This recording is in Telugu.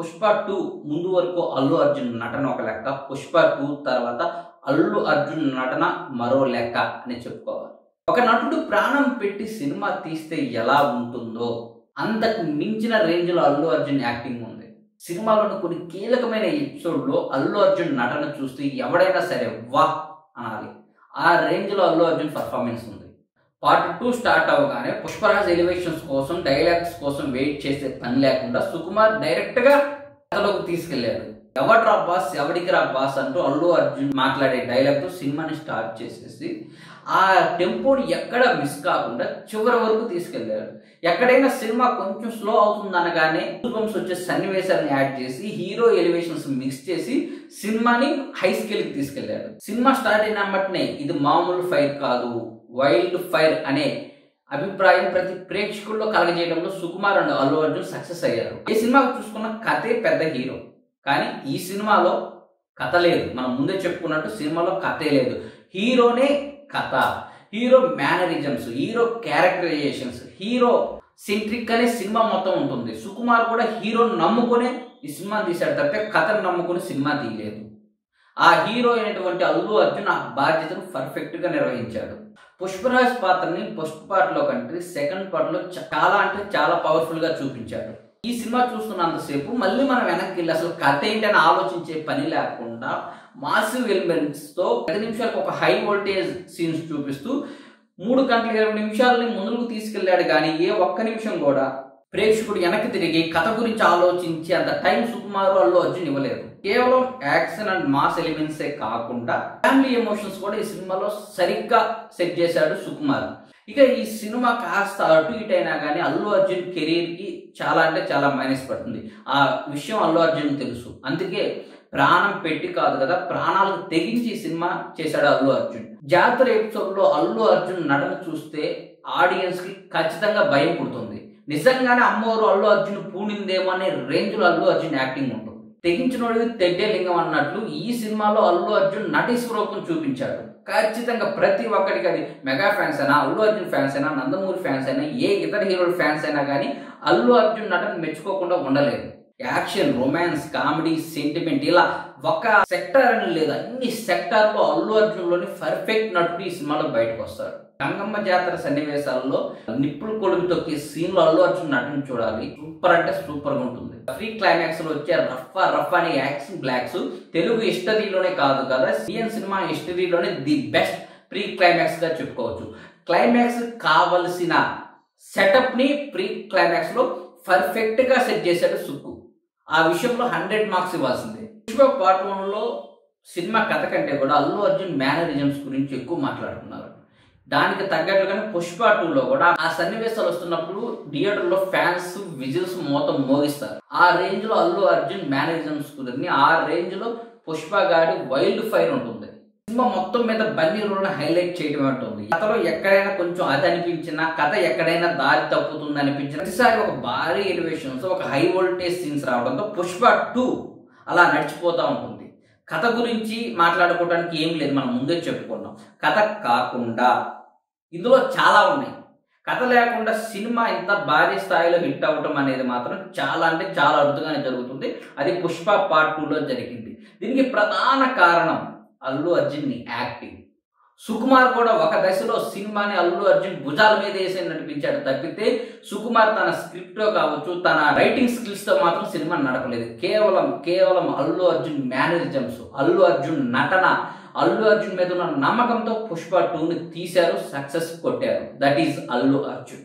పుష్ప 2 ముందు వరకు అల్లు అర్జున్ నటన ఒక లెక్క. పుష్ప 2 తర్వాత అల్లు అర్జున్ నటన మరో లెక్క అని చెప్పుకోవాలి. ఒక నటుడు ప్రాణం పెట్టి సినిమా తీస్తే ఎలా ఉంటుందో అంతకు మించిన రేంజ్లో అల్లు అర్జున్ యాక్టింగ్ ఉంది. సినిమాలోని కొన్ని కీలకమైన ఎపిసోడ్లో అల్లు అర్జున్ నటన చూస్తే ఎవడైనా సరే వాహ్ అనాలి. ఆ రేంజ్లో అల్లు అర్జున్ పర్ఫార్మెన్స్ ఉంది. పార్ట్ 2 స్టార్ట్ అవగానే పుష్పరాజ్ ఎలివేషన్స్ కోసం డైలాగ్స్ కోసం వెయిట్ చేసే పని లేకుండా సుకుమార్ డైరెక్ట్గా కథలోకి తీసుకెళ్లాడు. ఎవడ్రా బాస్ ఎవడికి రా బాస్ అంటూ అల్లు అర్జున్ మాట్లాడే డైలాగ్తో సినిమాని స్టార్ట్ చేసేసి ఆ టెంపోని ఎక్కడ మిస్ కాకుండా చివరి వరకు తీసుకెళ్లాడు. ఎక్కడైనా సినిమా కొంచెం స్లో అవుతుంది అనగానే గూస్బంప్స్ వచ్చే సన్నివేశాలను యాడ్ చేసి హీరో ఎలివేషన్స్ మిక్స్ చేసి సినిమాని హై స్కేల్కి తీసుకెళ్లాడు. సినిమా స్టార్ట్ అయిన వెంటనే ఇది మామూలు ఫైర్ కాదు, వైల్డ్ ఫైర్ అనే అభిప్రాయం ప్రతి ప్రేక్షకుల్లో కలగజేయడంలో సుకుమార్ అండ్ అల్లు అర్జున్ సక్సెస్ అయ్యారు. ఈ సినిమాకు చూసుకున్న కథే పెద్ద హీరో, కానీ ఈ సినిమాలో కథ లేదు. మనం ముందే చెప్పుకున్నట్టు సినిమాలో కథే లేదు. హీరోనే కథ, hero mannerisms, hero characterisations, hero centric అనే సినిమా మొత్తం ఉంటుంది. సుకుమార్ కూడా హీరోని నమ్ముకునే ఈ సినిమా తీశాడు తప్పే కథను నమ్ముకుని సినిమా తీయలేదు. ఆ హీరో అయినటువంటి అల్లు అర్జున్ ఆ బాధ్యతను పర్ఫెక్ట్గా నిర్వహించాడు. పుష్పరాజ్ పాత్రని ఫస్ట్ పార్ట్లో కంటే సెకండ్ పార్ట్లో చాలా అంటే చాలా పవర్ఫుల్గా చూపించాడు. ఈ సినిమా చూస్తున్నంతసేపు మళ్ళీ మనం వెనక్కి వెళ్ళి అసలు కథ ఏంటని ఆలోచించే పని లేకుండా మాసివ్ ఎలిమెంట్స్తో 10 నిమిషాలకు ఒక హై వోల్టేజ్ సీన్స్ చూపిస్తూ 3 గంటల 20 నిమిషాలని ముందుకు తీసుకెళ్లాడు. కానీ ఏ ఒక్క నిమిషం కూడా ప్రేక్షకుడు వెనక్కి తిరిగి కథ గురించి ఆలోచించి అంత టైం సుకుమార్ అల్లు అర్జున్ ఇవ్వలేదు. కేవలం యాక్షన్ అండ్ మాస్ ఎలిమెంట్సే కాకుండా ఫ్యామిలీ ఎమోషన్స్ కూడా ఈ సినిమాలో సరిగ్గా సెట్ చేశాడు సుకుమార్. ఇక ఈ సినిమా కాస్త అటు ఇటు అయినా కానీ అల్లు అర్జున్ కెరీర్కి చాలా అంటే చాలా మైనస్ పడుతుంది. ఆ విషయం అల్లు అర్జున్ తెలుసు. అందుకే ప్రాణం పెట్టి కాదు కదా, ప్రాణాలకు తెగించి ఈ సినిమా చేశాడు అల్లు అర్జున్. జాతర ఎపిసోడ్లో అల్లు అర్జున్ నటన చూస్తే ఆడియన్స్కి ఖచ్చితంగా భయం పుడుతుంది. నిజంగానే అమ్మవారు అల్లు అర్జున్ పూనిందేమో అనే రేంజ్లో అల్లు అర్జున్ యాక్టింగ్ ఉంటుంది. తెగించినోడికి తెడ్డే లింగం అన్నట్లు ఈ సినిమాలో అల్లు అర్జున్ నటి స్వరూపం చూపించాడు. ఖచ్చితంగా ప్రతి ఒక్కరికి, అది మెగా ఫ్యాన్స్ అయినా, అల్లు అర్జున్ ఫ్యాన్స్ అయినా, నందమూరి ఫ్యాన్స్ అయినా, ఏ ఇతర హీరోల ఫ్యాన్స్ అయినా కానీ అల్లు అర్జున్ నటన మెచ్చుకోకుండా ఉండలేదు. యాక్షన్, రొమాన్స్, కామెడీ, సెంటిమెంట్ ఇలా ఒక సెక్టర్ అని లేదు, అన్ని సెక్టార్లో అల్లు అర్జున్లోని పర్ఫెక్ట్ నటుడు ఈ సినిమాలో బయటకు వస్తాడు. గంగమ్మ జాతర సన్నివేశాల్లో నిప్పులు కొడుకు తొక్కే సీన్లో అల్లు అర్జున్ నటన చూడాలి. సూపర్ అంటే సూపర్గా ఉంటుంది. ఫ్రీ క్లైమాక్స్ లో వచ్చే రఫ్ అనే యాక్షన్ బ్లాక్స్ తెలుగు హిస్టరీలోనే కాదు కదా, సిఎన్ సినిమా హిస్టరీలోనే ది బెస్ట్ ప్రీ క్లైమాక్స్ గా చెప్పుకోవచ్చు. క్లైమాక్స్ కావలసిన సెటప్ ని ప్రీ క్లైమాక్స్ లో పర్ఫెక్ట్ గా సెట్ చేశాడు సుక్కు. ఆ విషయంలో 100 మార్క్స్ ఇవ్వాల్సిందే. పుష్ప పార్ట్ 1లో సినిమా కథ కంటే కూడా అల్లు అర్జున్ మేనరిజమ్స్ గురించి ఎక్కువ మాట్లాడుతున్నారు. దానికి తగ్గట్లుగానే పుష్ప 2లో కూడా ఆ సన్నివేశాలు వస్తున్నప్పుడు థియేటర్లో ఫ్యాన్స్ విజిల్స్ మొత్తం మోగిస్తారు. ఆ రేంజ్ లో అల్లు అర్జున్ మేనరిజమ్స్ కుదిరిని, ఆ రేంజ్ లో పుష్ప గాడి వైల్డ్ ఫైర్ ఉంటుంది. సినిమా మొత్తం మీద బన్నీ రోల్ హైలైట్ చేయడం ఉంటుంది. కథలో ఎక్కడైనా కొంచెం అది అనిపించినా, కథ ఎక్కడైనా దారి తప్పుతుంది అనిపించిన ప్రతిసారి ఒక భారీ ఎలివేషన్స్, ఒక హై వోల్టేజ్ సీన్స్ రావడంతో పుష్ప 2 అలా నడిచిపోతూ ఉంటుంది. కథ గురించి మాట్లాడుకోవడానికి ఏం లేదు, మనం ముందే చెప్పుకున్నాం. కథ కాకుండా ఇందులో చాలా ఉన్నాయి. కథ లేకుండా సినిమా ఇంత భారీ స్థాయిలో హిట్ అవ్వటం అనేది మాత్రం చాలా అంటే చాలా అరుదుగానే జరుగుతుంది. అది పుష్ప పార్ట్ 2లో జరిగింది. దీనికి ప్రధాన కారణం అల్లు అర్జున్ యాక్టింగ్. సుకుమార్ కూడా ఒక దశలో సినిమాని అల్లు అర్జున్ భుజాల మీద వేసి నడిపించాడు తప్పితే సుకుమార్ తన స్క్రిప్ట్లో కావచ్చు, తన రైటింగ్ స్కిల్స్ తో మాత్రం సినిమా నడపలేదు. కేవలం అల్లు అర్జున్ మేనరిజమ్స్, అల్లు అర్జున్ నటన, అల్లు అర్జున్ మీద ఉన్న నమ్మకంతో పుష్ప 2ని తీశారు, సక్సెస్ కొట్టారు. That is Allu Arjun.